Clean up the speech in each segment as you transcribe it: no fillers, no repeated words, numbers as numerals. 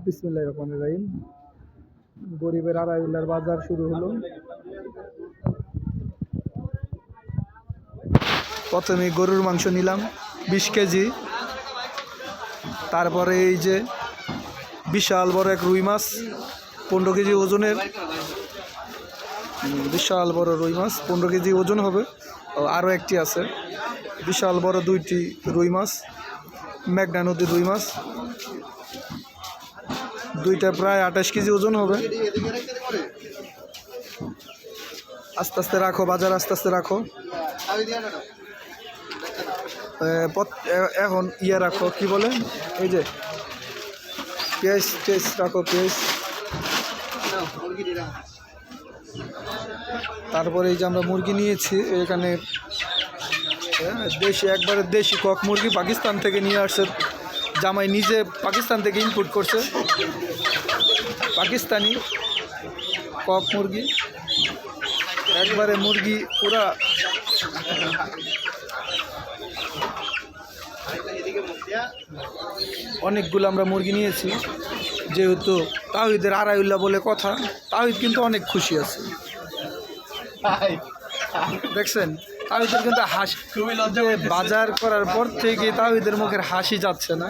বিসমিল্লাহির রহমানির রহিম। গরিবের আড়াইউল্লার বাজার শুরু হলো। প্রথমে গরুর মাংস নিলাম 20 কেজি। তারপরে এই যে বিশাল বড় এক রুই মাছ 15 কেজি ওজনের, বিশাল বড় রুই মাছ 15 কেজি ওজন হবে। আরও একটি আছে বিশাল বড় 2টি রুই মাছ, মেঘনা নদীর রুই মাছ, দুইটা প্রায় 28 কেজি ওজন হবে। আস্তে আস্তে রাখো বাজার, আস্তে আস্তে রাখো। এখন ইয়ে রাখো, কি বলে, এই যে পেঁয়াজ টেস্ট রাখো, পেঁয়াজ। তারপরে এই যে আমরা মুরগি নিয়েছি এখানে, দেশি, একবারে দেশি কক মুরগি, পাকিস্তান থেকে নিয়ে আসছে জামাই, নিজে পাকিস্তান থেকে ইনপুট করছে, পাকিস্তানি কক মুরগি, একবারে মুরগি পুরা। অনেকগুলো আমরা মুরগি নিয়েছি, যেহেতু তাওহিদের আড়াইউল্লাহ বলে কথা, তাওহিদ কিন্তু অনেক খুশি আছে। দেখছেন তাওহিদের কিন্তু হাসি, বাজার করার পর থেকে তাওহিদের মুখের হাসি যাচ্ছে না।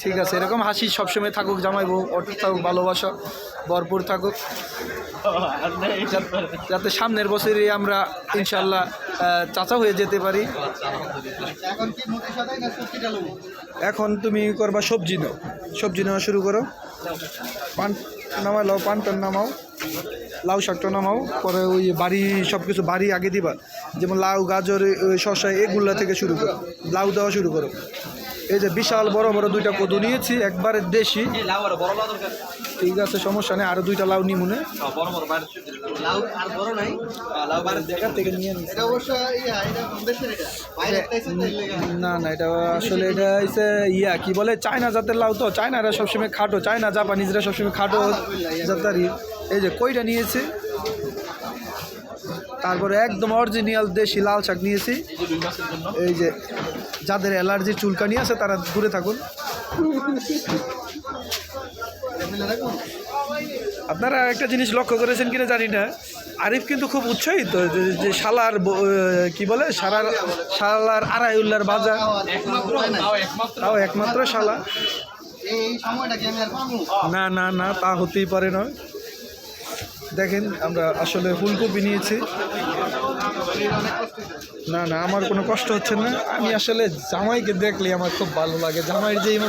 ঠিক আছে, এরকম হাসি সবসময় থাকুক, জামাই বউ অটুট থাকুক, ভালোবাসা ভরপুর থাকুক, যাতে সামনের বছরে আমরা ইনশাল্লাহ চাচা হয়ে যেতে পারি। এখন তুমি করবা সবজি নাও, সবজি নেওয়া শুরু করো। পান নামাও, লাউ পানটা নামাও, লাউ শাকটা নামাও, পরে ওই বাড়ি সব কিছু বাড়ি আগে দিবা, যেমন লাউ, গাজর, শসা, এগুলা থেকে শুরু করো, লাউ দেওয়া শুরু করো। এই যে বিশাল বড় বড় 2টা কদু নিয়েছি, একবারে দেশি। ঠিক আছে, সমস্যা নেই, আরো 2টা লাউ নিমুনে থেকে নিয়ে না না, এটা আসলে এটা হচ্ছে ইয়া কি বলে, চায়না জাতের লাউ, তো চায়নারা সবসময় খাটো, চায়না জাপানিজরা সবসময় খাটো জাতারি। এই যে কইটা নিয়েছি, তারপরে একদম অরিজিনাল দেশি লাল শাক নিয়েছি। এই যে যাদের অ্যালার্জি চুলকানি আছে তারা দূরে থাকুন। আপনারা একটা জিনিস লক্ষ্য করেছেন কিনা জানি না, আরিফ কিন্তু খুব উৎসাহিত যে শালার কি বলে, শালার আড়াইউল্লার বাজার, তাও একমাত্র শালা। না না না, তা হতেই পারে না। দেখেন আমরা আসলে ফুলকপি নিয়েছি। না না, আমার কোনো কষ্ট হচ্ছে না, আমি আসলে জামাইকে দেখলে আমার খুব ভালো লাগে, জামাইয়ের যে